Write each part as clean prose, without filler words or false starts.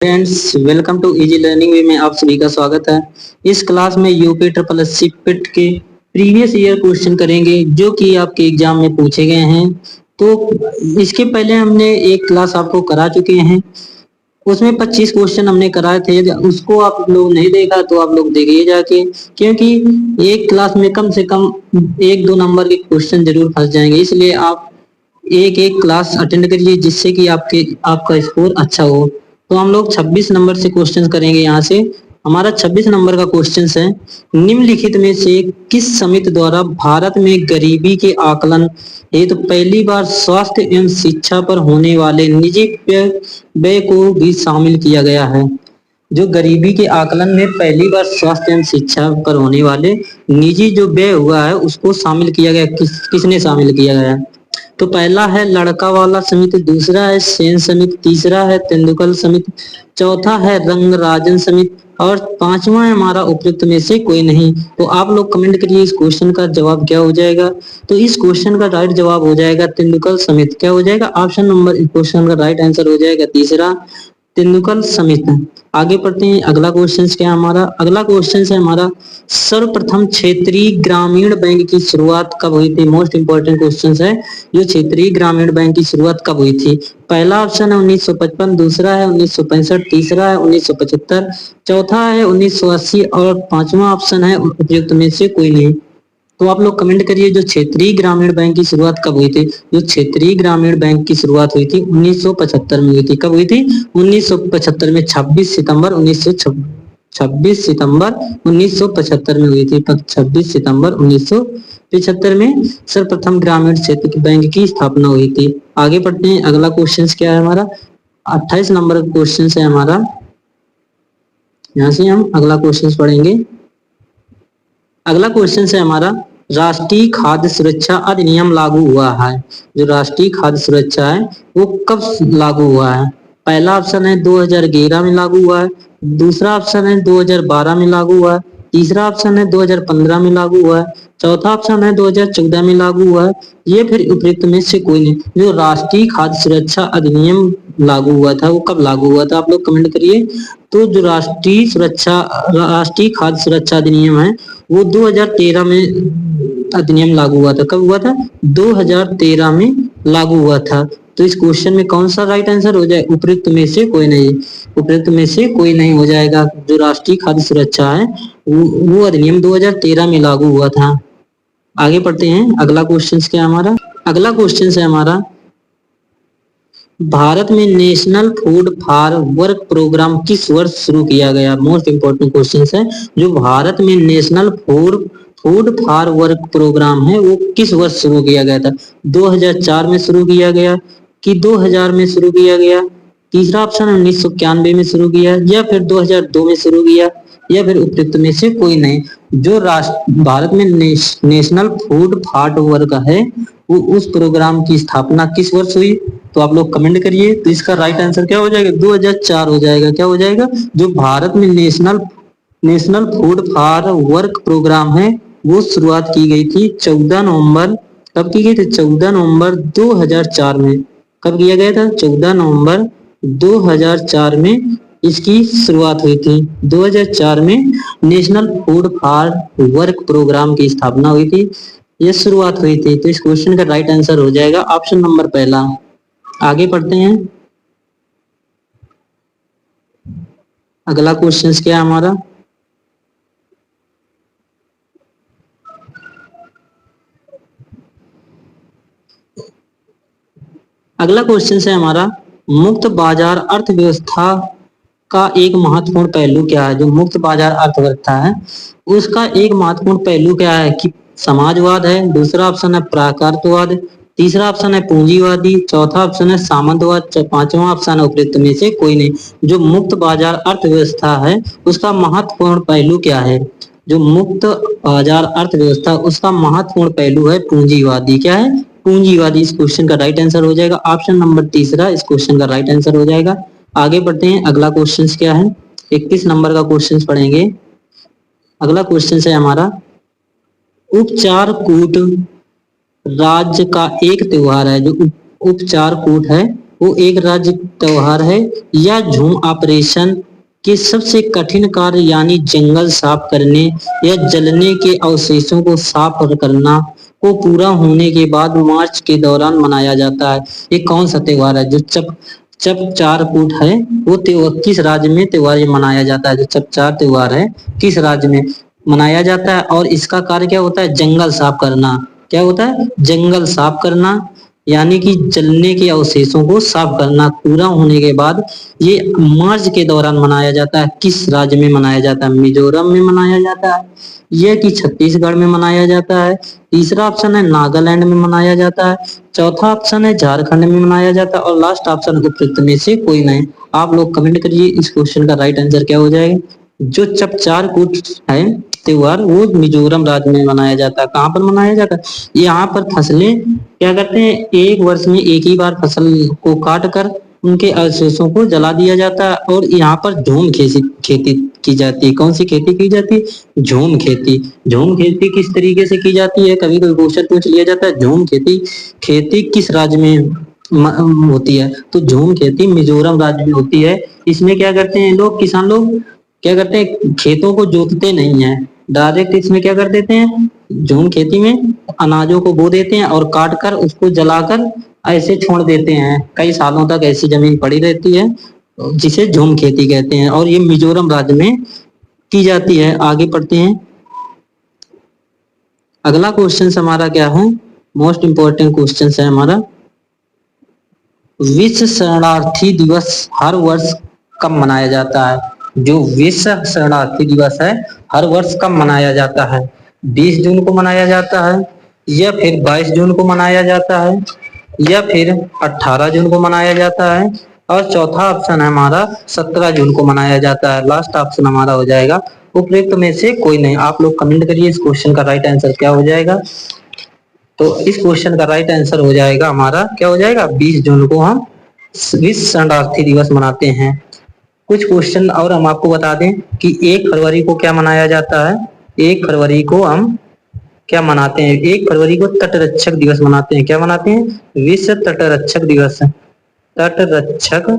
Friends, welcome to easy learning way में आप सभी का स्वागत है। इस क्लास में UP triple S C PET के प्रीवियस ईयर क्वेश्चन करेंगे जो कि आपके एग्जाम में पूछे गए हैं। तो इसके पहले हमने एक क्लास आपको करा चुके हैं, उसमें 25 क्वेश्चन हमने कराए थे। उसको आप लोग नहीं देखा तो आप लोग देखिए जाके, क्योंकि एक क्लास में कम से कम 1-2 नंबर के क्वेश्चन जरूर फंस जाएंगे। इसलिए आप एक एक क्लास अटेंड करिए जिससे कि आपका स्कोर अच्छा हो। तो हम लोग 26 नंबर से क्वेश्चन करेंगे। यहाँ से हमारा 26 नंबर का क्वेश्चन है, निम्नलिखित में से किस समिति द्वारा भारत में गरीबी के आकलन हेतु पहली बार स्वास्थ्य एवं शिक्षा पर होने वाले निजी व्यय को भी शामिल किया गया है। जो गरीबी के आकलन में पहली बार स्वास्थ्य एवं शिक्षा पर होने वाले निजी जो व्यय हुआ है उसको शामिल किया गया, किसने शामिल किया गया? तो पहला है लड़का वाला समिति, दूसरा है सेन समिति, तीसरा है तेंदुलकर समिति, चौथा है रंगराजन समिति और पांचवा है हमारा उपयुक्त में से कोई नहीं। तो आप लोग कमेंट करिए इस क्वेश्चन का जवाब क्या हो जाएगा। तो इस क्वेश्चन का राइट जवाब हो जाएगा तेंदुलकर समिति। क्या हो जाएगा? ऑप्शन नंबर इस क्वेश्चन का राइट आंसर हो जाएगा तीसरा, तेंदुलकर समिति। आगे पढ़ते हैं। अगला क्वेश्चन क्या है हमारा? अगला क्वेश्चन है हमारा, सर्वप्रथम क्षेत्रीय ग्रामीण बैंक की शुरुआत कब हुई थी? मोस्ट इंपोर्टेंट क्वेश्चन है, जो क्षेत्रीय ग्रामीण बैंक की शुरुआत कब हुई थी? पहला ऑप्शन है 1955, दूसरा है 1965, तीसरा है 1975, चौथा है 1980 और पांचवा ऑप्शन है उपयुक्त में से कोई नहीं। तो आप लोग कमेंट करिए जो क्षेत्रीय ग्रामीण बैंक की शुरुआत कब हुई थी। जो क्षेत्रीय ग्रामीण बैंक की शुरुआत हुई थी 1975 में हुई थी। कब हुई थी? 1975 में, 26 सितंबर 1975 में हुई थी। 26 सितंबर 1975 में सर्वप्रथम ग्रामीण क्षेत्र बैंक की स्थापना हुई थी। आगे बढ़ते हैं। अगला क्वेश्चन क्या है हमारा? 28 नंबर का क्वेश्चन है हमारा। यहाँ से हम अगला क्वेश्चन पढ़ेंगे। अगला क्वेश्चन है हमारा, राष्ट्रीय खाद्य सुरक्षा अधिनियम लागू हुआ है। जो राष्ट्रीय खाद्य सुरक्षा है वो कब लागू हुआ है? पहला ऑप्शन है 2011 में लागू हुआ है, दूसरा ऑप्शन है 2012 में लागू हुआ है, तीसरा ऑप्शन है 2015 में लागू हुआ है, चौथा ऑप्शन है 2014 में लागू हुआ है, ये फिर उपयुक्त में से कोई नहीं। जो राष्ट्रीय खाद्य सुरक्षा अधिनियम लागू हुआ था वो कब लागू हुआ था? आप लोग कमेंट करिए। तो जो राष्ट्रीय खाद्य सुरक्षा अधिनियम है वो 2013 में अधिनियम लागू हुआ था। कब हुआ था? 2013 में लागू हुआ था। तो इस क्वेश्चन में कौन सा राइट आंसर हो जाए? उपयुक्त में से कोई नहीं। उपयुक्त में से कोई नहीं हो जाएगा। जो राष्ट्रीय खाद्य सुरक्षा है वो अधिनियम 2013 में लागू हुआ था। आगे पढ़ते हैं। अगला क्वेश्चन क्या हमारा? अगला क्वेश्चन है हमारा, भारत में national food for work programme किस वर्ष शुरू किया गया? मोस्ट इंपोर्टेंट क्वेश्चन है। जो भारत में national food for work programme है वो किस वर्ष शुरू किया गया था? 2004 में शुरू किया गया कि 2000 में शुरू किया गया? तीसरा ऑप्शन 1991 में शुरू किया या फिर 2002 में शुरू किया या फिर उपयुक्त में से कोई नहीं। जो भारत में नेशनल फूड फॉर वर्क है वो उस प्रोग्राम की स्थापना किस वर्ष हुई? तो आप लोग कमेंट करिए। तो इसका राइट आंसर क्या हो जाएगा? 2004 हो जाएगा। क्या हो जाएगा? जो भारत में national food for work programme है वो शुरुआत की गई थी 14 नवंबर। कब की गई थी? 14 नवंबर 2004 में। कब किया गया था? 14 नवंबर 2004 में इसकी शुरुआत हुई थी। 2004 में national food for work programme की स्थापना हुई थी, ये शुरुआत हुई थी। तो इस क्वेश्चन का राइट आंसर हो जाएगा ऑप्शन नंबर पहला। आगे पढ़ते हैं। अगला क्वेश्चन क्या है हमारा? अगला क्वेश्चन है हमारा, मुक्त बाजार अर्थव्यवस्था का एक महत्वपूर्ण पहलू क्या है? जो मुक्त बाजार अर्थव्यवस्था है उसका एक महत्वपूर्ण पहलू क्या है? कि समाजवाद है, दूसरा ऑप्शन है प्राकृतवाद, तीसरा ऑप्शन है पूंजीवादी, चौथा ऑप्शन है सामंतवाद, पांचवा ऑप्शन है उपयुक्त में से कोई नहीं। जो मुक्त बाजार अर्थव्यवस्था है उसका महत्वपूर्ण पहलू क्या है? जो मुक्त बाजार अर्थव्यवस्था उसका महत्वपूर्ण पहलू है पूंजीवादी। क्या है? पूंजीवादी। इस क्वेश्चन का राइट आंसर हो जाएगा ऑप्शन नंबर तीसरा। इस क्वेश्चन का राइट आंसर हो जाएगा। आगे बढ़ते हैं। अगला क्वेश्चन क्या है? 21 नंबर का क्वेश्चन पढ़ेंगे। अगला क्वेश्चन है हमारा, उपचार कूट राज्य का एक त्योहार है। जो उपचार कूट है वो एक राज्य त्योहार है, या झूम ऑपरेशन के सबसे कठिन कार्य यानी जंगल साफ करने या जलने के अवशेषों को साफ करना को पूरा होने के बाद मार्च के दौरान मनाया जाता है। ये कौन सा त्योहार है? जो चप चप चार कूट है, वो त्योहार किस राज्य में त्योहार ये मनाया जाता है? जो चप चार त्योहार है, किस राज्य में मनाया जाता है? और इसका कार्य क्या होता है? जंगल साफ करना। क्या होता है? जंगल साफ करना, यानी कि जलने के अवशेषों को साफ करना पूरा होने के बाद ये मार्च के दौरान मनाया जाता है। किस राज्य में मनाया जाता है? मिजोरम में मनाया जाता है, यह कि छत्तीसगढ़ में मनाया जाता है। तीसरा ऑप्शन है नागालैंड में मनाया जाता है। चौथा ऑप्शन है झारखंड में मनाया जाता है, और लास्ट ऑप्शन उपयुक्त में से कोई नहीं। आप लोग कमेंट करिए इस क्वेश्चन का राइट आंसर क्या हो जाएगा। जो चपचार कूट है त्योहार, वो मिजोरम राज्य में मनाया जाता है। कहाँ पर मनाया जाता है? यहाँ पर फसलें क्या करते हैं, एक वर्ष में एक ही बार फसल को काट कर उनके अवशेषों को जला दिया जाता है, और यहाँ पर झूम खेती की जाती है। कौन सी खेती की जाती है? झूम खेती। झूम खेती किस तरीके से की जाती है? कभी कोई क्वेश्चन पूछ लिया जाता है, झूम खेती खेती किस राज्य में होती है? तो झूम खेती मिजोरम राज्य में होती है। इसमें क्या करते हैं लोग, किसान लोग क्या करते हैं, खेतों को जोतते नहीं है, डायरेक्ट इसमें क्या कर देते हैं, झूम खेती में अनाजों को बो देते हैं और काट कर उसको जलाकर ऐसे छोड़ देते हैं। कई सालों तक ऐसी जमीन पड़ी रहती है, जिसे झूम खेती कहते हैं, और ये मिजोरम राज्य में की जाती है। आगे पढ़ते हैं। अगला क्वेश्चन हमारा क्या है, मोस्ट इंपोर्टेंट क्वेश्चन है हमारा, विश्व शरणार्थी दिवस हर वर्ष कब मनाया जाता है? जो विश्व शरणार्थी दिवस है हर वर्ष कब मनाया जाता है? 20 जून को मनाया जाता है, या फिर 22 जून को मनाया जाता है, या फिर 18 जून को मनाया जाता है, और चौथा ऑप्शन है हमारा 17 जून को मनाया जाता है। लास्ट ऑप्शन हमारा हो जाएगा उपयुक्त में से कोई नहीं। आप लोग कमेंट करिए इस क्वेश्चन का राइट आंसर क्या हो जाएगा। तो इस क्वेश्चन का राइट आंसर हो जाएगा हमारा, क्या हो जाएगा, 20 जून को हम विश्व शरणार्थी दिवस मनाते हैं। कुछ क्वेश्चन और हम आपको बता दें कि 1 फरवरी को क्या मनाया जाता है। 1 फरवरी को हम क्या मनाते हैं? 1 फरवरी को तटरक्षक दिवस मनाते हैं। क्या मनाते हैं? विश्व तटरक्षक दिवस। तटरक्षक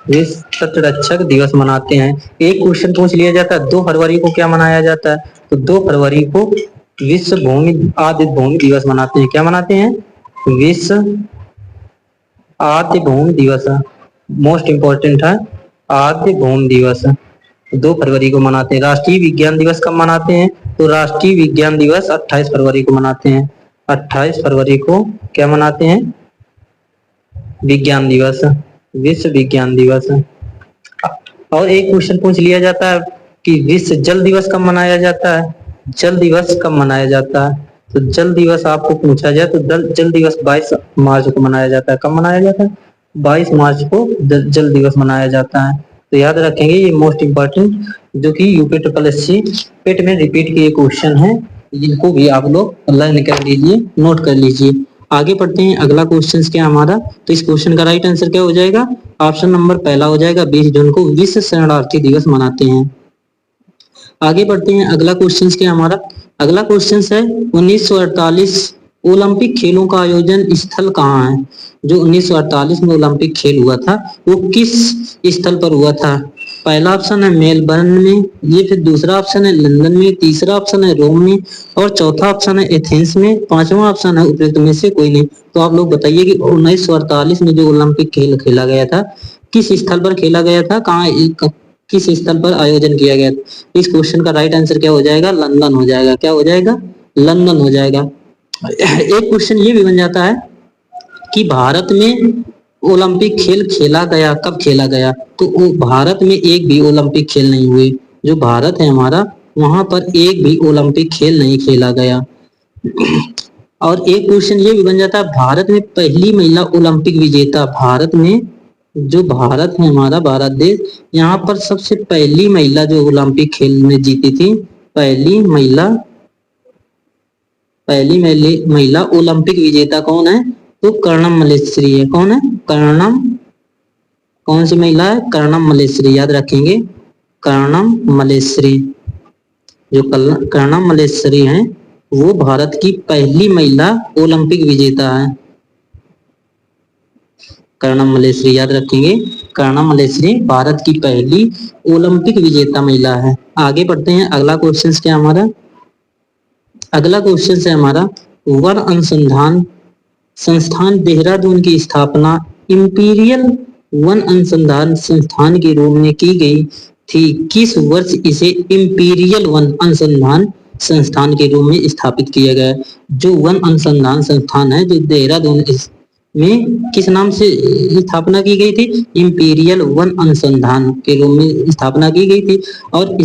विश्व तटरक्षक दिवस मनाते हैं। एक क्वेश्चन पूछ लिया जाता है 2 फरवरी को क्या मनाया जाता है? तो 2 फरवरी को विश्व भूमि आद्य भूमि दिवस मनाते हैं। क्या मनाते हैं? विश्व आद्य भूमि दिवस। मोस्ट इंपॉर्टेंट है, आद्य भूमि दिवस 2 फरवरी को मनाते हैं। राष्ट्रीय विज्ञान दिवस कब मनाते हैं? तो राष्ट्रीय विज्ञान दिवस 28 फरवरी को मनाते हैं। 28 फरवरी को क्या मनाते हैं? विज्ञान दिवस, विश्व विज्ञान दिवस। और एक क्वेश्चन पूछ लिया जाता है कि विश्व जल दिवस कब मनाया जाता है? जल दिवस कब मनाया जाता है? तो जल दिवस आपको पूछा जाए तो जल दिवस 22 मार्च को मनाया जाता है। कब मनाया जाता है? 22 मार्च को जल दिवस मनाया जाता है। तो याद रखेंगे ये मोस्ट इंपॉर्टेंट, जो कि यूपी ट्रिपल एससी पेट में रिपीट किए क्वेश्चन है, जिनको भी आप लोग लर्न कर लीजिए, नोट कर लीजिए। आगे पढ़ते हैं। अगला क्वेश्चन क्या हमारा, तो इस क्वेश्चन का राइट आंसर क्या हो जाएगा? ऑप्शन नंबर पहला हो जाएगा, 20 जून को विश्व शरणार्थी दिवस मनाते हैं। आगे बढ़ते हैं। अगला क्वेश्चन क्या हमारा, अगला क्वेश्चन है 1948 ओलंपिक खेलों का आयोजन स्थल कहाँ है? जो 1948 में ओलंपिक खेल हुआ था वो किस स्थल पर हुआ था? पहला ऑप्शन है मेलबर्न में, ये फिर दूसरा ऑप्शन है लंदन में, तीसरा ऑप्शन है रोम में, और चौथा ऑप्शन है एथेंस में, पांचवा ऑप्शन है उपयुक्त में से कोई नहीं। तो आप लोग बताइए कि 1948 में जो ओलंपिक खेल खेला गया था किस स्थल पर खेला गया था, कहाँ किस स्थल पर आयोजन किया गया? इस क्वेश्चन का राइट आंसर क्या हो जाएगा? लंदन हो जाएगा। क्या हो जाएगा? लंदन हो जाएगा। एक क्वेश्चन ये भी बन जाता है कि भारत में ओलंपिक खेल खेला गया कब खेला गया? तो भारत में एक भी ओलंपिक खेल नहीं हुए। जो भारत है हमारा, वहां पर एक भी ओलंपिक खेल नहीं खेला गया। और एक क्वेश्चन ये भी बन जाता है, भारत में पहली महिला ओलंपिक विजेता, भारत में जो भारत है हमारा भारत देश, यहाँ पर सबसे पहली महिला जो ओलंपिक खेल में जीती थी, पहली महिला ओलंपिक विजेता कौन है? तो कर्णम मल्लेश्वरी है। कौन है? कर्णम, कौन सी महिला है? कर्णम मल्लेश्वरी। याद रखेंगे, कर्णम मल्लेश्वरी। जो कर्णम मल्लेश्वरी हैं वो भारत की पहली महिला ओलंपिक विजेता है। कर्णम मल्लेश्वरी, याद रखेंगे कर्णम मल्लेश्वरी भारत की पहली ओलंपिक विजेता महिला है। आगे बढ़ते हैं, अगला क्वेश्चन क्या हमारा, अगला क्वेश्चन है हमारा वन अनुसंधान संस्थान देहरादून की स्थापना इंपीरियल वन अनुसंधान संस्थान के रूप में की गई थी, किस वर्ष इसे इंपीरियल वन अनुसंधान संस्थान के रूप में स्थापित किया गया। जो वन अनुसंधान संस्थान है जो देहरादून में किस नाम से स्थापना की गई थी, इंपीरियल वन अनुसंधान के रूप में स्थापना की गई थी, और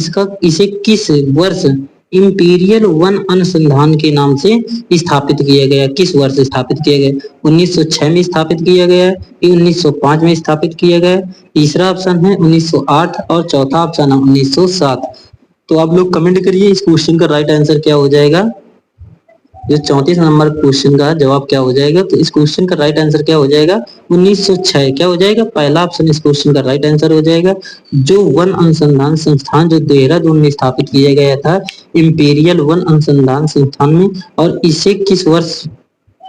इसे किस वर्ष इंपीरियल वन अनुसंधान के नाम से स्थापित किया गया, किस वर्ष स्थापित किया गया। 1906 में स्थापित किया गया, 1905 में स्थापित किया गया, तीसरा ऑप्शन है 1908 और चौथा ऑप्शन है 1907। तो आप लोग कमेंट करिए इस क्वेश्चन का राइट आंसर क्या हो जाएगा। जो 34 नंबर क्वेश्चन का जवाब क्या हो जाएगा, तो इस क्वेश्चन का राइट आंसर क्या हो जाएगा 1906, क्या हो जाएगा पहला ऑप्शन इस क्वेश्चन का राइट आंसर हो जाएगा। जो वन अनुसंधान संस्थान जो देहरादून में स्थापित किया गया था इंपीरियल वन अनुसंधान संस्थान में, और इसे किस वर्ष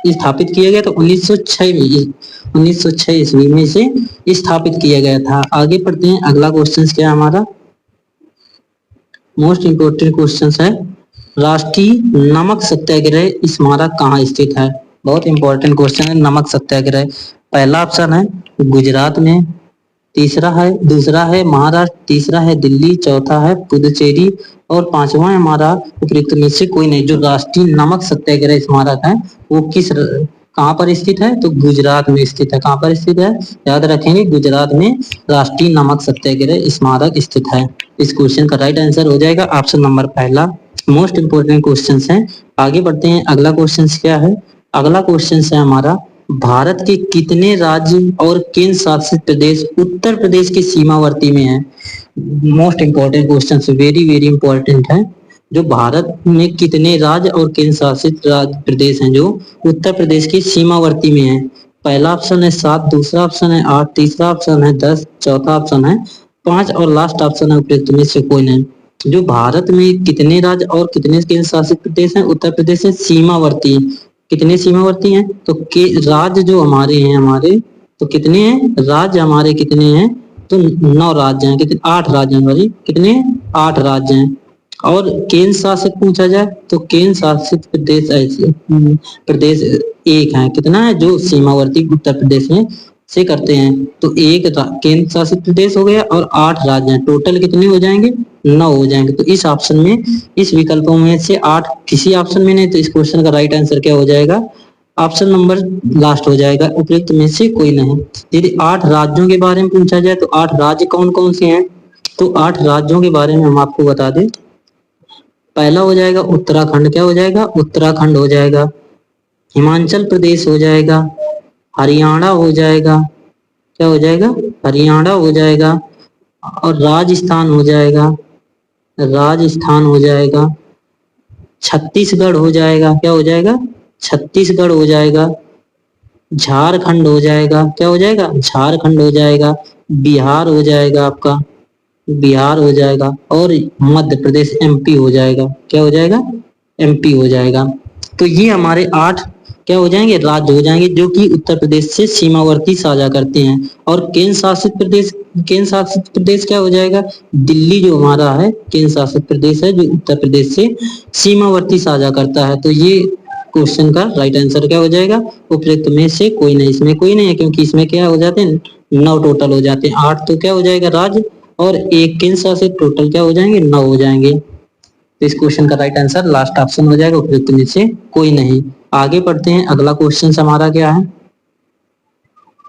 स्थापित किया गया, तो 1906 में 1906 ईस्वी में इसे स्थापित किया गया था। आगे पढ़ते हैं, अगला क्वेश्चन क्या हमारा मोस्ट इंपोर्टेंट क्वेश्चन है, राष्ट्रीय नमक सत्याग्रह स्मारक कहाँ स्थित है। बहुत इंपॉर्टेंट क्वेश्चन है नमक सत्याग्रह। पहला ऑप्शन है गुजरात में, दूसरा है महाराष्ट्र, तीसरा है दिल्ली, चौथा है पुदुचेरी और पांचवा है हमारा उपयुक्त में से कोई नहीं। जो राष्ट्रीय नमक सत्याग्रह स्मारक है वो कहाँ पर स्थित है, तो गुजरात में स्थित है। कहाँ पर स्थित है, याद रखेंगे गुजरात में राष्ट्रीय नमक सत्याग्रह स्मारक स्थित है। इस क्वेश्चन का राइट आंसर हो जाएगा ऑप्शन नंबर पहला। मोस्ट इंपोर्टेंट क्वेश्चन है। आगे बढ़ते हैं, अगला क्वेश्चन क्या है, अगला क्वेश्चन है हमारा भारत के कितने राज्य और केंद्र शासित प्रदेश उत्तर प्रदेश के सीमावर्ती में है। Most important question, very very important है। जो भारत में कितने राज्य और केंद्र शासित प्रदेश हैं जो उत्तर प्रदेश के सीमावर्ती में है। पहला ऑप्शन है 7, दूसरा ऑप्शन है 8, तीसरा ऑप्शन है 10, चौथा ऑप्शन है 5 और लास्ट ऑप्शन है उपयुक्त में से कोई नहीं। जो भारत में कितने राज्य और कितने केंद्र शासित प्रदेश हैं, उत्तर प्रदेश से सीमावर्ती। कितने सीमावर्ती हैं, तो राज्य जो हमारे हैं तो कितने हैं राज्य हमारे, कितने हैं तो 9 राज्य हैं, कितने 8 राज्य हैं हमारे, कितने 8 राज्य हैं। और केंद्र शासित पूछा जाए तो केंद्र शासित प्रदेश ऐसे प्रदेश एक है, कितना है जो सीमावर्ती उत्तर प्रदेश में से करते हैं। तो एक केंद्र शासित प्रदेश हो गया और 8 राज्य हैं, टोटल कितने हो जाएंगे 9 हो जाएंगे। तो इस ऑप्शन में इस विकल्पों में से 8 किसी ऑप्शन में नहीं, तो इस क्वेश्चन का राइट आंसर क्या हो जाएगा, ऑप्शन नंबर लास्ट हो जाएगा, उपयुक्त में से कोई नहीं। यदि 8 राज्यों के बारे में पूछा जाए तो 8 राज्य कौन कौन से हैं, तो 8 राज्यों के बारे में हम आपको बता दें। पहला हो जाएगा उत्तराखंड, क्या हो जाएगा उत्तराखंड हो जाएगा, हिमाचल प्रदेश हो जाएगा, हरियाणा हो जाएगा, क्या हो जाएगा हरियाणा हो जाएगा, और राजस्थान हो जाएगा, राजस्थान हो जाएगा, छत्तीसगढ़ हो जाएगा, क्या हो जाएगा छत्तीसगढ़ हो जाएगा, झारखंड हो जाएगा, क्या हो जाएगा झारखंड हो जाएगा, बिहार हो जाएगा आपका, बिहार हो जाएगा, और मध्य प्रदेश एमपी हो जाएगा, क्या हो जाएगा एमपी हो जाएगा। तो ये हमारे 8 क्या हो जाएंगे राज्य हो जाएंगे जो कि उत्तर प्रदेश से सीमावर्ती साझा करते हैं। और केंद्र शासित प्रदेश क्या हो जाएगा, दिल्ली जो हमारा है केंद्र शासित प्रदेश है जो उत्तर प्रदेश से सीमावर्ती साझा करता है। तो ये क्वेश्चन का राइट आंसर क्या हो जाएगा, उपयुक्त में से कोई नहीं, इसमें कोई नहीं है क्योंकि इसमें क्या हो जाते हैं 9 टोटल हो जाते हैं, 8 तो क्या हो जाएगा राज्य और 1 केंद्र शासित, टोटल क्या हो जाएंगे 9 हो जाएंगे। तो इस क्वेश्चन का राइट आंसर लास्ट ऑप्शन हो जाएगा, उपयुक्त में से कोई नहीं। आगे बढ़ते हैं, अगला क्वेश्चन हमारा क्या है,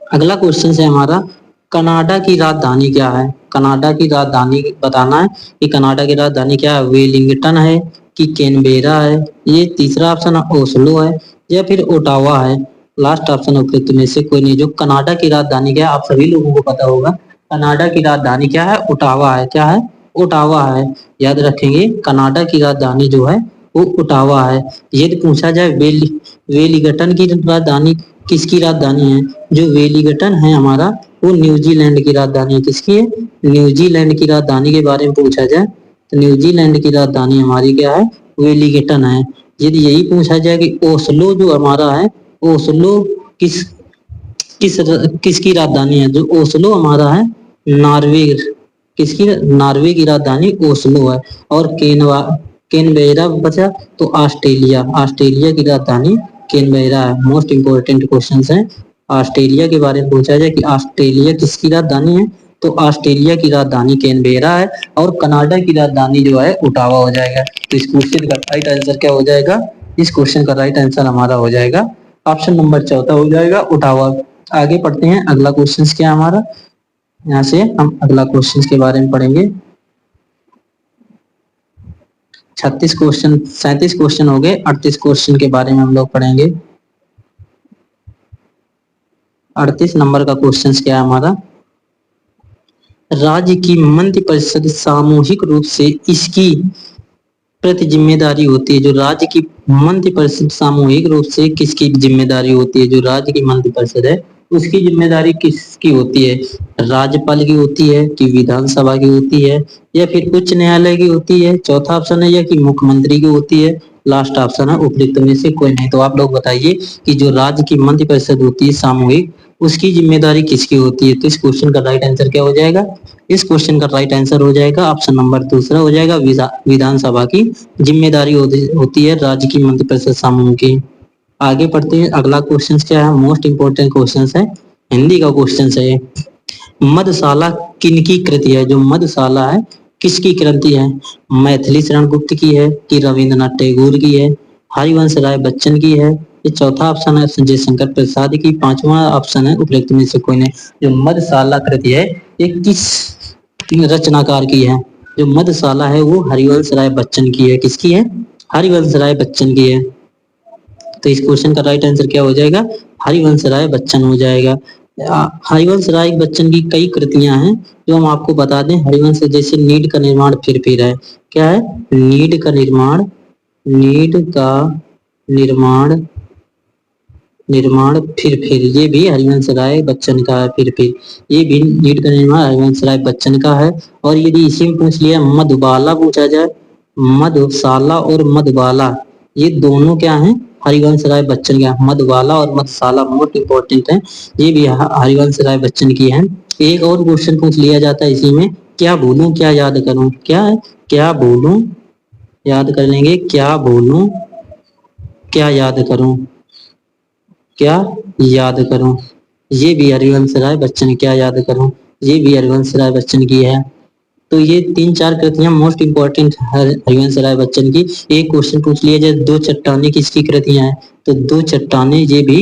अगला क्वेश्चन है हमारा कनाडा की राजधानी क्या है। कनाडा की राजधानी बताना है कि कनाडा की राजधानी क्या है, वेलिंगटन है कि कैनबेरा है, ये तीसरा ऑप्शन ओस्लो है या फिर ओटावा है, लास्ट ऑप्शन उपयुक्त में से कोई नहीं। जो कनाडा की राजधानी क्या है आप सभी लोगों को पता होगा, कनाडा की राजधानी क्या है ओटावा है, क्या है ओटावा है, याद रखेंगे कनाडा की राजधानी जो है वो ओटावा है। यदि पूछा जाए वेलिंगटन की राजधानी किसकी राजधानी है, जो वेलिंगटन है हमारा वो न्यूजीलैंड की राजधानी है, किसकी है न्यूजीलैंड की राजधानी के बारे में पूछा जाए तो न्यूजीलैंड की राजधानी हमारी क्या है वेलिंगटन है। यदि यही पूछा जाए कि ओस्लो जो हमारा है ओस्लो किसकी राजधानी है? जो ओस्लो हमारा है, नॉर्वे, किसकी? नॉर्वे की राजधानी ओस्लो है। और केनबेरा बचा तो ऑस्ट्रेलिया, ऑस्ट्रेलिया की राजधानी केनबेरा है। मोस्ट इंपोर्टेंट क्वेश्चन है, ऑस्ट्रेलिया के बारे में पूछा जाए कि ऑस्ट्रेलिया किसकी राजधानी है, तो ऑस्ट्रेलिया की राजधानी कैनबेरा है। और कनाडा की राजधानी जो है ओटावा हो जाएगा। तो इस क्वेश्चन का राइट आंसर क्या हो जाएगा? इस क्वेश्चन का राइट आंसर हमारा हो जाएगा ऑप्शन नंबर चौथा हो जाएगा, ओटावा। आगे पढ़ते हैं, अगला क्वेश्चन क्या है हमारा। यहाँ से हम अगला क्वेश्चन के बारे में पढ़ेंगे। 36 क्वेश्चन, 37 क्वेश्चन हो गए। 38 क्वेश्चन के बारे में हम लोग पढ़ेंगे। 38 नंबर का क्वेश्चन क्या है हमारा? राज्य की मंत्रि परिषद सामूहिक रूप से इसकी प्रति जिम्मेदारी होती है। जो राज्य की मंत्रि परिषद सामूहिक रूप से किसकी जिम्मेदारी होती है? जो राज्य की मंत्रि परिषद है उसकी जिम्मेदारी किसकी होती है? राज्यपाल की होती है कि विधानसभा की होती है या फिर उच्च न्यायालय की होती है? चौथा ऑप्शन है, या कि मुख्यमंत्री की होती है? लास्ट ऑप्शन है उपयुक्त में से कोई नहीं। तो आप लोग बताइए कि जो राज्य की मंत्रि परिषद होती है सामूहिक, उसकी जिम्मेदारी किसकी होती है? तो इस क्वेश्चन का राइट आंसर क्या हो जाएगा? इस क्वेश्चन का राइट आंसर हो जाएगा ऑप्शन नंबर दूसरा हो जाएगा, विधानसभा की जिम्मेदारी होती है राज्य की मंत्रिपरिषद समूह की। आगे पढ़ते हैं, अगला क्वेश्चन क्या है? मोस्ट इंपोर्टेंट क्वेश्चन है, हिंदी का क्वेश्चन है। मधुशाला किनकी कृति है? जो मधुशाला है किसकी कृति है? मैथिली शरण गुप्त की है कि रविंद्रनाथ टैगोर की है, हरिवंश राय बच्चन की है? ये चौथा ऑप्शन है संजय शंकर प्रसाद की, पांचवा ऑप्शन है उपयुक्त में से कोई नहीं। जो मधुशाला कृति है ये किस रचनाकार की है? जो मधुशाला है वो हरिवंश राय बच्चन की है। किसकी है? हरिवंश राय बच्चन की है। तो इस क्वेश्चन का राइट आंसर क्या हो जाएगा? हरिवंश राय बच्चन हो जाएगा। हरिवंश राय बच्चन की कई कृतियां हैं जो हम आपको बता दें। हरिवंश जैसे नीड का निर्माण फिर है, क्या है? नीड का निर्माण, नीड का निर्माण, निर्माण फिर ये भी हरिवंश राय बच्चन का है। फिर ये भी नीट का निर्माण हरिवंश राय बच्चन का है। और यदि इसी में पूछ लिया मधुबाला पूछा जाए, मधुशाला और मधुबाला ये दोनों क्या हैं? हरिवंश राय बच्चन का। मधुबाला और मधुशाला मोस्ट इंपोर्टेंट है, ये भी हरिवंश राय बच्चन की है। एक और क्वेश्चन पूछ लिया जाता है इसी में, क्या बोलूं क्या याद करूं? क्या है? क्या बोलूं याद कर लेंगे, क्या बोलूं क्या याद करूं, क्या याद करूं? ये भी हरिवंश राय बच्चन, क्या याद करूं, ये भी हरिवंश राय बच्चन की है। तो ये 3-4 कृतियां मोस्ट इंपोर्टेंट हरिवंश राय बच्चन की। एक क्वेश्चन पूछ लिया जाए दो चट्टाने किसकी कृतियां हैं, तो दो चट्टाने ये भी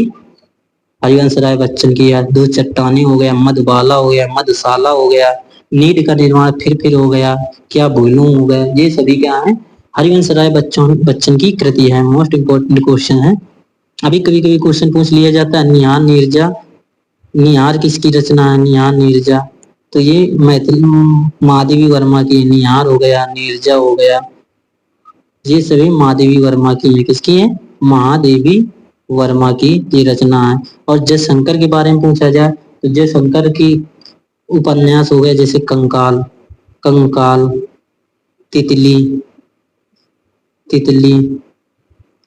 हरिवंश राय बच्चन की है। दो चट्टाने हो गया, मधुबाला हो गया, मधुशाला हो गया, नीड का निर्माण फिर हो गया, क्या बोलूं हो गया, ये सभी क्या है? हरिवंश राय बच्चन की कृति है। मोस्ट इंपोर्टेंट क्वेश्चन है। अभी कभी कभी क्वेश्चन पूछ लिया जाता है निहार नीरजा, निहार किसकी रचना है? निहार नीरजा तो ये मैथिली महादेवी वर्मा की। निहार हो गया, नीरजा हो गया, ये सभी महादेवी वर्मा की है। किसकी है? महादेवी वर्मा की ये रचना है। और जयशंकर के बारे में पूछा जाए तो जयशंकर की उपन्यास हो गया जैसे कंकाल, कंकाल, तितली, तितली,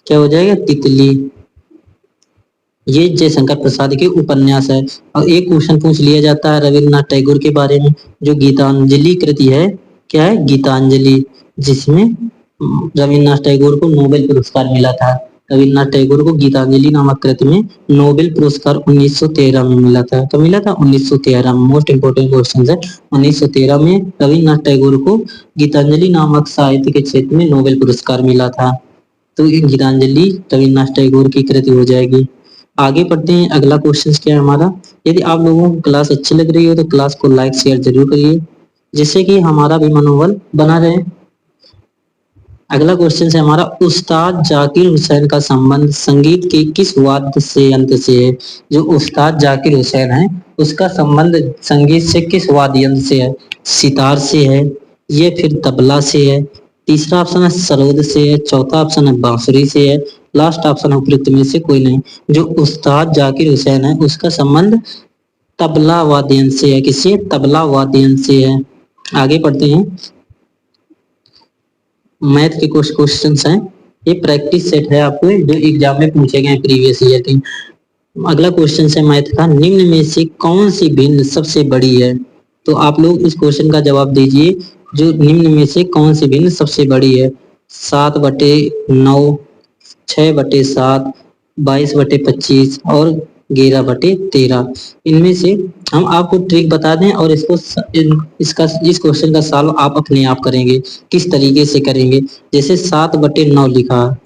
क्या हो जाएगा? तितली, ये जयशंकर प्रसाद के उपन्यास है। और एक क्वेश्चन पूछ लिया जाता है रविन्द्रनाथ टैगोर के बारे में, जो गीतांजलि कृति है, क्या है? गीतांजलि, जिसमें रविन्द्रनाथ टैगोर को नोबेल पुरस्कार मिला था। रविन्द्रनाथ टैगोर को गीतांजलि नामक कृति में नोबेल पुरस्कार 1913 में मिला था। तो मिला था 1913 में। मोस्ट इंपोर्टेंट क्वेश्चन है, 1913 में रविन्द्रनाथ टैगोर को गीतांजलि नामक साहित्य के क्षेत्र में नोबेल पुरस्कार मिला था। तो गीतांजलि रविन्द्रनाथ टैगोर की कृति हो जाएगी। आगे पढ़ते हैं, अगला क्वेश्चन क्या है हमारा। यदि आप लोगों को क्लास अच्छी लग रही हो तो क्लास को लाइक शेयर जरूर करिए, जिससे कि हमारा भी मनोबल बना रहे। अगला क्वेश्चन है हमारा, उस्ताद जाकिर हुसैन का संबंध संगीत के किस वाद्य से यंत्र से है? जो उस्ताद जाकिर हुसैन है उसका संबंध संगीत से किस वाद्य यंत्र से है? सितार से है, ये फिर तबला से है, तीसरा ऑप्शन है सरोद से है, चौथा ऑप्शन है बांसुरी से है, लास्ट ऑप्शन है उपयुक्त में से कोई नहीं। जो उस्ताद जाकिर हुसैन है उसका संबंध तबला वाद्य यंत्र से है। किससे? तबला वाद्य यंत्र से है। आगे पढ़ते हैं, मैथ के कुछ क्वेश्चंस हैं, ये प्रैक्टिस सेट है आपको जो एग्जाम में पूछे गए प्रीवियस ईयर के। अगला क्वेश्चन है मैथ का, निम्न में से कौन सी भिन्न सबसे बड़ी है? तो आप लोग इस क्वेश्चन का जवाब दीजिए, जो निम्न में से कौन सी भिन्न सबसे बड़ी है? 7/9, 6/7, 22/25 और 11/13। इनमें से हम आपको ट्रिक बता दें और इस क्वेश्चन का सॉल्व आप अपने आप करेंगे। किस तरीके से करेंगे? जैसे 7/9 लिखा,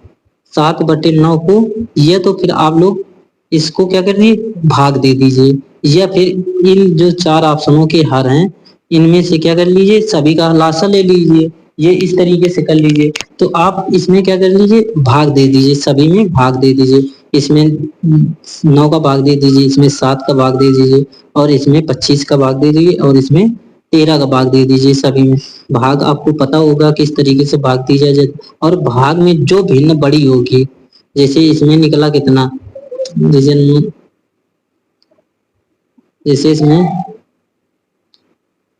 7/9 को, या तो फिर आप लोग इसको क्या करिए, भाग दे दीजिए, या फिर इन जो चार ऑप्शनों के हर हैं इनमें से क्या कर लीजिए, सभी का लासा ले लीजिए। ये इस तरीके से कर लीजिए। तो आप इसमें क्या कर लीजिए, भाग दे दीजिए, सभी में भाग दे दीजिए। इसमें 9 का भाग दे दीजिए, इसमें 7 का भाग दे दीजिए, और इसमें 25 का भाग दे दीजिए, और इसमें 13 का भाग दे दीजिए। सभी में भाग आपको पता होगा किस तरीके से भाग दिया जाए। और भाग में जो भिन्न बड़ी होगी, जैसे इसमें निकला कितना, जैसे जैसे इसमें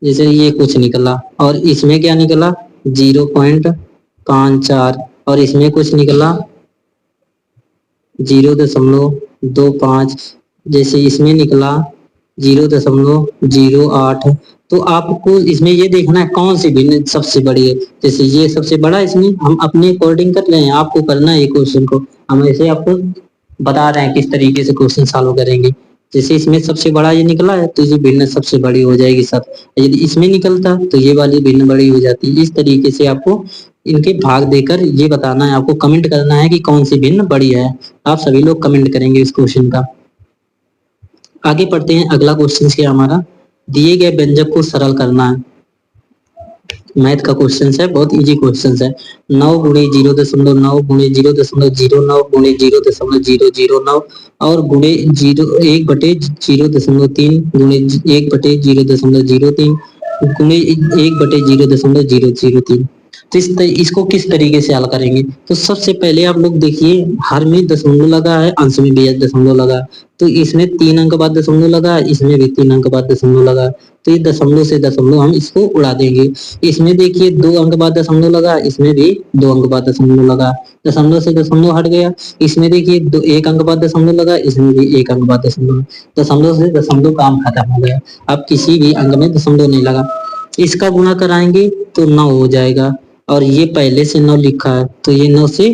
जैसे ये कुछ निकला, और इसमें क्या निकला 0.54, और इसमें कुछ निकला 0.25, जैसे इसमें निकला 0.08। तो आपको इसमें ये देखना है कौन सी भिन्न सबसे बड़ी है। जैसे ये सबसे बड़ा, इसमें हम अपने अकॉर्डिंग कर रहे हैं, आपको करना है क्वेश्चन को, हम ऐसे आपको बता रहे हैं किस तरीके से क्वेश्चन सॉल्व करेंगे। जैसे इसमें सबसे बड़ा ये निकला है तो ये भिन्न सबसे बड़ी हो जाएगी सब। यदि इसमें निकलता तो ये वाली भिन्न बड़ी हो जाती। इस तरीके से आपको इनके भाग देकर ये बताना है, आपको कमेंट करना है कि कौन सी भिन्न बड़ी है। आप सभी लोग कमेंट करेंगे इस क्वेश्चन का। आगे पढ़ते हैं, अगला क्वेश्चन है हमारा, दिए गए व्यंजक को सरल करना है। मैथ का क्वेश्चन है, बहुत इजी क्वेश्चन है। 9 गुणे 0.9 गुणे 0.09 गुणे 0.009 और गुणे 1/0.3 गुणे 1/0.03 गुणे 1/0.003। तो इसको किस तरीके से हल करेंगे? तो सबसे पहले आप लोग देखिए, हर में दशमलव लगा है, अंश में भी दशमलव लगा, तो इसमें 3 अंक बाद दशमलव लगा, इसमें भी 3 अंक बाद दशमलव लगा। तो ये दशमलव से दशमलव हम इसको उड़ा देंगे। इसमें देखिए 2 अंक बाद दशमलव लगा, इसमें भी 2 अंक बाद दशमलव लगा, दशमलव से दशमलव हट गया। इसमें देखिए 1 अंक बाद दशमलव लगा, इसमें भी 1 अंक बाद दशमलव, दशमलव से दशमलव काम खत्म हो गया। अब किसी भी अंक में दशमलव नहीं लगा। इसका गुणा कराएंगे तो 9 हो जाएगा, और ये पहले से 9 लिखा है तो ये 9 से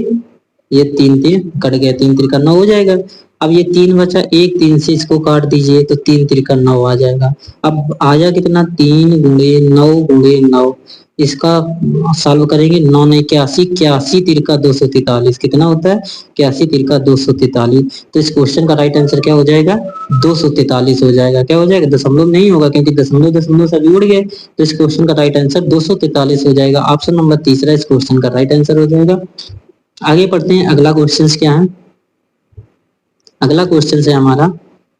ये 3 3 कट गया, 3 3 का 9 हो जाएगा। अब ये 3 बचा, 1 3 से इसको काट दीजिए तो 3 3 का 9 आ जाएगा। अब आया कितना, 3 गुणे 9 गुणे 9। इसका सॉल्व करेंगे, 9 ने 81, 81 तिरका 243 कितना होता है, 81 तिरका 243। तो इस क्वेश्चन का राइट आंसर क्या हो जाएगा, 243 हो जाएगा। क्या हो जाएगा, दशमलव नहीं होगा क्योंकि दशमलव दशमलव से जुड़ गए। तो इस क्वेश्चन का राइट आंसर 243 हो जाएगा। ऑप्शन नंबर तीसरा इस क्वेश्चन का राइट आंसर हो जाएगा। आगे पढ़ते हैं, अगला क्वेश्चन क्या है। अगला क्वेश्चन है हमारा,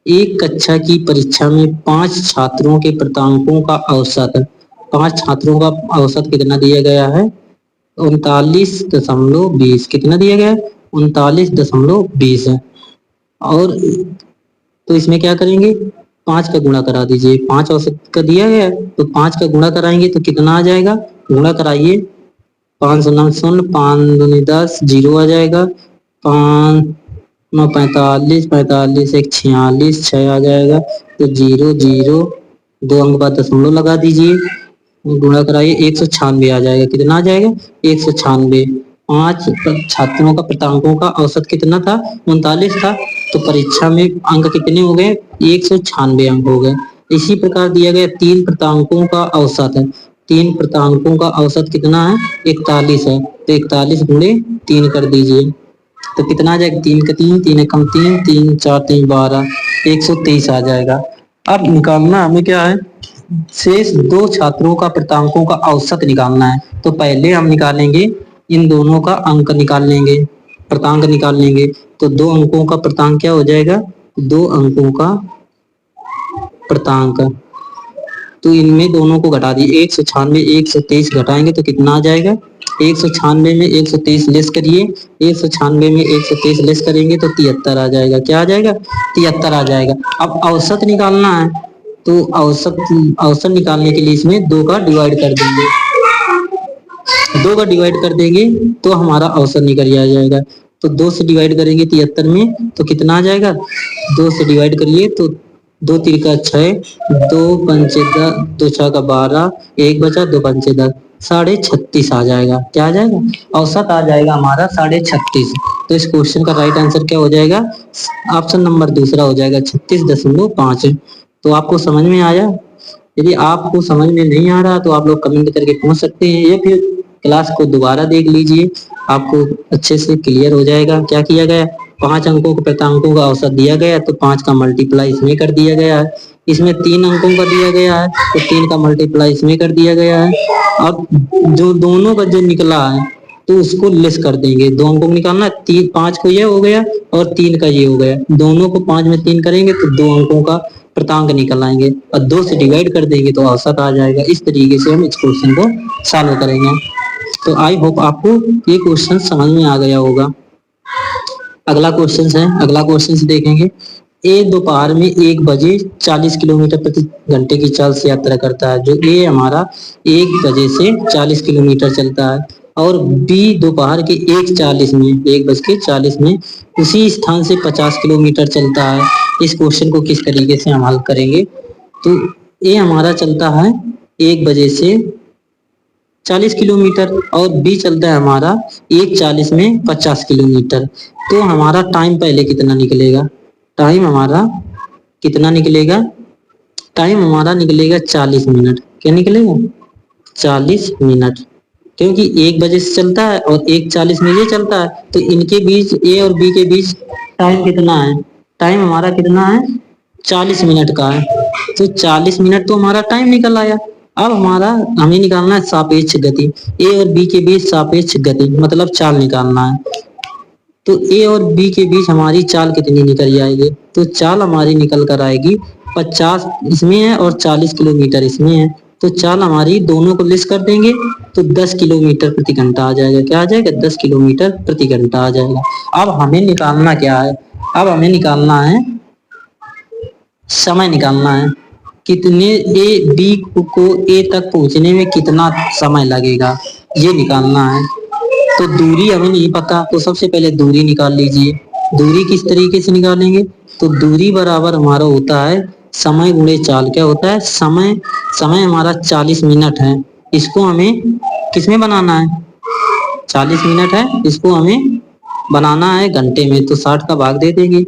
एक कक्षा की परीक्षा में 5 छात्रों के प्राप्तांकों का औसत, 5 छात्रों का औसत कितना दिया गया है, 39.20। कितना दिया गया है, 39.20 है। और तो इसमें क्या करेंगे, 5 का गुणा करा दीजिए, 5 औसत का दिया गया है तो 5 का गुणा कराएंगे तो कितना आ जाएगा, गुणा कराइए, 5 9 0, 5 दूनी 10, 0 आ जाएगा, 5 9 45, 45 1 46, 6 आ जाएगा। तो 0 0 2 अंक बाद दशमलव लगा दीजिए, गुणा कराइए, 196 आ जाएगा। कितना आ जाएगा, 196। 5 छात्रों का प्राप्तांकों का औसत कितना था, 39 था। तो परीक्षा में अंक कितने हो गए, 196 अंक हो गए। इसी प्रकार दिया गया 3 प्राप्तांकों का औसत है, 3 प्राप्तांकों का औसत कितना है, 41 है। तो 41 गुणे 3 कर दीजिए तो कितना आ जाएगा, 3 का 3, 3 कम 3, 3 4 3 12, 123 आ जाएगा। अब निकालना हमें क्या है, शेष 2 छात्रों का प्राप्तांकों का औसत निकालना है। तो पहले हम निकालेंगे इन दोनों का अंक निकाल लेंगे, प्राप्तांक निकाल लेंगे। तो 2 अंकों का प्राप्तांक क्या हो जाएगा, 2 अंकों का प्राप्तांक, तो इनमें दोनों को घटा दिए, 196 123 घटाएंगे तो कितना आ जाएगा, 196 में 123 लेस करिए, 196 में 123 लेस करेंगे तो 73 आ जाएगा। क्या आ जाएगा, 73 आ जाएगा। अब औसत निकालना है तो औसत निकालने के लिए इसमें 2 का डिवाइड कर देंगे, 2 का डिवाइड कर देंगे तो हमारा औसत निकल आ जाएगा। तो 2 से डिवाइड करेंगे 73 में तो कितना आ जाएगा, 2 से डिवाइड करिए तो 2 तिरका 6, 2 पंचे 10, 2 छह का 12, 1 बचा, 2 पंचे 10, 36.5 आ जाएगा। क्या आ जाएगा, औसत आ जाएगा हमारा 36.5। तो इस क्वेश्चन का राइट आंसर क्या हो जाएगा, ऑप्शन नंबर दूसरा हो जाएगा 36.5। तो आपको समझ में आया? यदि आपको समझ में नहीं आ रहा तो आप लोग कमेंट करके पूछ सकते हैं, या फिर क्लास को दोबारा देख लीजिए, आपको अच्छे से क्लियर हो जाएगा। क्या किया गया, 5 अंकों को प्रतांकों का औसत दिया गया तो 5 का मल्टीप्लाई इसमें कर दिया गया है। इसमें 3 अंकों का दिया गया है तो 3 का मल्टीप्लाई इसमें कर दिया गया है। अब जो दोनों का जो निकला है तो उसको लेस कर देंगे, 2 अंकों को निकालना है, 5 को ये हो गया और 3 का ये हो गया, दोनों को 5 में 3 करेंगे तो 2 अंकों का प्रतांक निकल आएंगे और 2 से डिवाइड कर देंगे तो औसत आ जाएगा। इस तरीके से हम इस क्वेश्चन को सॉल्व करेंगे। तो आई होप आपको ये क्वेश्चन समझ में आ गया होगा। अगला क्वेश्चन है, अगला क्वेश्चन देखेंगे। ए दोपहर में 1 बजे 40 किलोमीटर प्रति घंटे की चाल से यात्रा करता है। जो ए हमारा 1 बजे से 40 किलोमीटर चलता है और बी दोपहर के 1:40 में 1:40 में उसी स्थान से 50 किलोमीटर चलता है। इस क्वेश्चन को किस तरीके से हम हल करेंगे, तो ए हमारा चलता है 1 बजे से 40 किलोमीटर और बी चलता है हमारा 1:40 में 50 किलोमीटर। तो हमारा टाइम पहले कितना निकलेगा, टाइम हमारा कितना निकलेगा, टाइम हमारा निकलेगा 40 मिनट। क्या निकलेगा, 40 मिनट, क्योंकि 1 बजे से चलता है और 1:40 में ये चलता है तो इनके बीच, ए और बी के बीच टाइम कितना है, टाइम हमारा कितना है, 40 मिनट का है। तो 40 मिनट तो हमारा टाइम निकल आया। अब हमारा हमें निकालना है सापेक्ष गति, ए और बी के बीच सापेक्ष गति मतलब चाल निकालना है। तो ए और बी के बीच हमारी चाल कितनी निकल जाएगी, तो चाल हमारी निकल कर आएगी 50 इसमें है और 40 किलोमीटर इसमें है। तो चाल हमारी दोनों को लेस कर देंगे तो 10 किलोमीटर प्रति घंटा आ जाएगा। क्या आ जाएगा, 10 किलोमीटर प्रति घंटा आ जाएगा। अब हमें निकालना क्या है, अब हमें निकालना है समय निकालना है, कितने ए बी को ए तक पहुंचने में कितना समय लगेगा ये निकालना है। तो दूरी हमें नहीं पता तो सबसे पहले दूरी निकाल लीजिए। दूरी किस तरीके से निकालेंगे, तो दूरी बराबर हमारा होता है समय गुणे चाल। क्या होता है, समय, समय हमारा 40 मिनट है, इसको हमें किसमें बनाना है, 40 मिनट है, इसको हमें बनाना है घंटे में, तो 60 का भाग दे देंगे।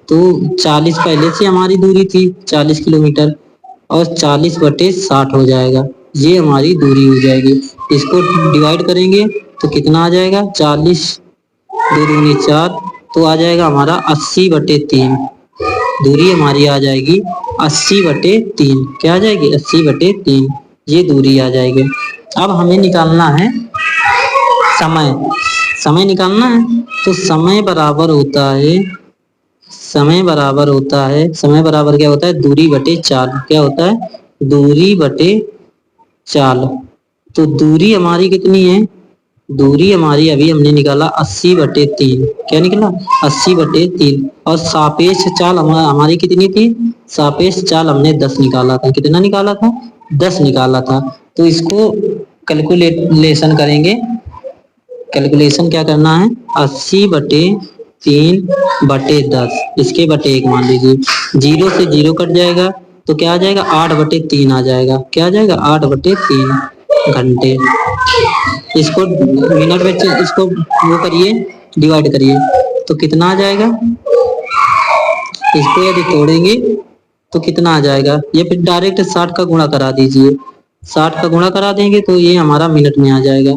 तो 40 पहले से हमारी दूरी थी 40 किलोमीटर और 40/60 हो जाएगा, ये हमारी दूरी हो जाएगी। इसको डिवाइड करेंगे तो कितना आ जाएगा, 40 2 दूनी 4 तो आ जाएगा हमारा 80/3। दूरी हमारी आ जाएगी 80/3। क्या आ जाएगी, 80/3, ये दूरी आ जाएगी। अब हमें निकालना है समय, समय निकालना है तो समय बराबर होता है, समय बराबर होता है, समय बराबर क्या होता है, दूरी बटे चाल। क्या होता है, दूरी बटे चाल। तो दूरी हमारी कितनी है, दूरी हमारी अभी हमने निकाला 80/3। क्या निकला, 80/3 और सापेक्ष चाल हमारी कितनी थी, सापेक्ष चाल हमने 10 निकाला था। कितना निकाला था, 10 निकाला था। तो इसको कैलकुलेशन करेंगे, कैलकुलेशन क्या करना है, 80/3/10, इसके बटे 1 मान लीजिए, 0 से 0 कट जाएगा तो क्या आ जाएगा, 8/3 आ जाएगा। क्या आ जाएगा, 8/3 घंटे। इसको मिनट में इसको वो करिए, डिवाइड करिए तो कितना आ जाएगा, इसको यदि तोड़ेंगे तो कितना आ जाएगा, ये फिर डायरेक्ट 60 का गुणा करा दीजिए, 60 का गुणा करा देंगे तो ये हमारा मिनट में आ जाएगा।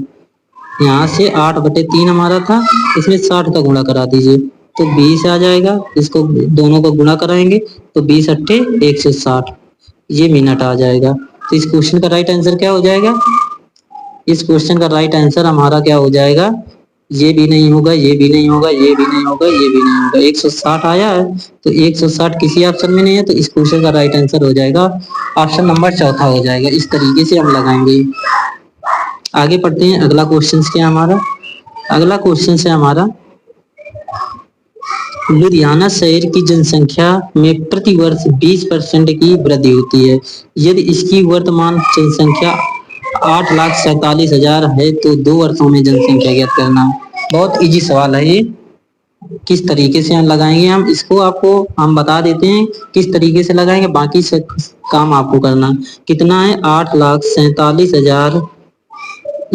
यहाँ से 8/3 हमारा था, इसमें 60 का गुणा करा दीजिए तो 20 आ जाएगा। इसको दोनों को गुणा कराएंगे तो 20 अट्ठे 160, ये मिनट आ जाएगा। तो इस क्वेश्चन का राइट आंसर क्या हो जाएगा, इस क्वेश्चन का राइट आंसर हमारा क्या हो जाएगा, ये भी नहीं होगा, ये भी नहीं होगा, ये भी नहीं होगा, ये भी नहीं होगा, 160 आया है तो 160 किसी ऑप्शन में नहीं है, तो इस क्वेश्चन का राइट आंसर हो जाएगा ऑप्शन नंबर चौथा हो जाएगा। इस तरीके से हम लगाएंगे। आगे पढ़ते हैं, अगला क्वेश्चन क्या हमारा, अगला क्वेश्चन है हमारा, लुधियाना शहर की जनसंख्या में प्रति वर्ष 20% की वृद्धि होती है। यदि इसकी वर्तमान जनसंख्या 8,47,000 है तो 2 वर्षों में जनसंख्या ज्ञात करना। बहुत इजी सवाल है ये। किस तरीके से हम लगाएंगे, हम इसको आपको हम बता देते हैं किस तरीके से लगाएंगे, बाकी से काम आपको करना। कितना है, 8,47,000,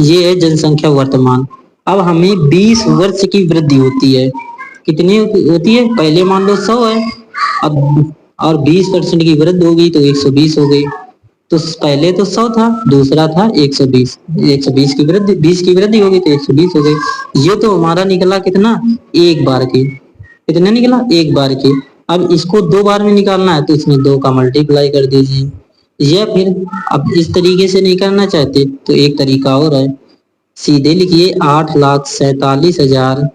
ये है जनसंख्या वर्तमान। अब हमें 20 वर्ष की वृद्धि होती है, कितनी होती है, पहले मान लो 100 है, अब और 20% की वृद्धि होगी तो 120 हो गई। तो पहले तो 100 था, दूसरा था 120, 120 की वृद्धि, 20 की वृद्धि होगी तो 120 हो गई। ये तो हमारा निकला कितना, एक बार की, कितना निकला, एक बार की। अब इसको 2 बार में निकालना है तो इसमें 2 का मल्टीप्लाई कर दीजिए। या फिर अब इस तरीके से नहीं करना चाहते तो एक तरीका और है, सीधे लिखिए 8,47,000,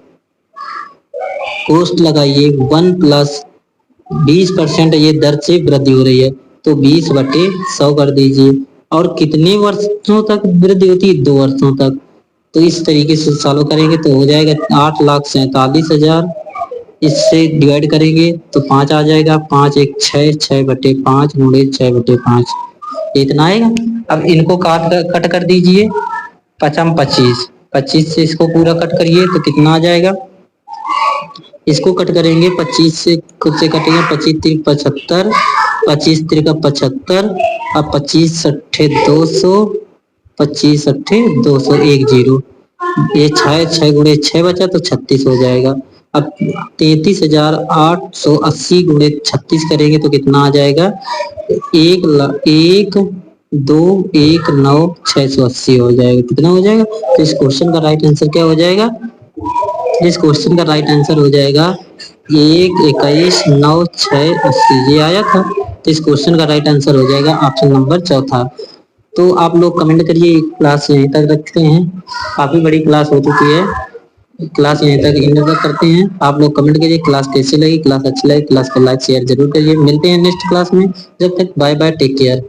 कोष्ट लगाइए 1 प्लस 20% ये दर से वृद्धि हो रही है तो 20/100 कर दीजिए। और कितने वर्षों तक वृद्धि होती है, 2 वर्षों तक। तो इस तरीके से सॉल्व करेंगे तो हो जाएगा 8,47,000, इससे डिवाइड करेंगे तो 5 आ जाएगा, 5 1 6, 6/5 गुणे 6/5, इतना आएगा। अब इनको कट कर दीजिए, 5 25, 25 से इसको पूरा कट करिए तो कितना आ जाएगा, इसको कट करेंगे 25 से, खुद से कटेंगे, 25 3 75, 25 3 का 75, अब 25 6 200, 25 6 200, 1 0, ये 6 गुणे 6 बचा तो 36 हो जाएगा। अब 33,880 गुणे 36 करेंगे तो कितना आ जाएगा, 1,2,1,9,680 हो जाएगा। कितना हो जाएगा, तो इस क्वेश्चन का राइट आंसर क्या हो जाएगा, इस क्वेश्चन का राइट आंसर हो जाएगा 1,21,9,680, ये आया था। तो इस क्वेश्चन का राइट आंसर हो जाएगा ऑप्शन नंबर चौथा। तो आप लोग कमेंट करिए, क्लास यहीं तक रखते हैं, काफी बड़ी क्लास हो चुकी है, क्लास यहीं तक एंड तक करते हैं। आप लोग कमेंट करिए क्लास कैसी लगी, क्लास अच्छी लगी, क्लास को लाइक शेयर जरूर करिए। मिलते हैं नेक्स्ट क्लास में, जब तक बाय बाय, टेक केयर।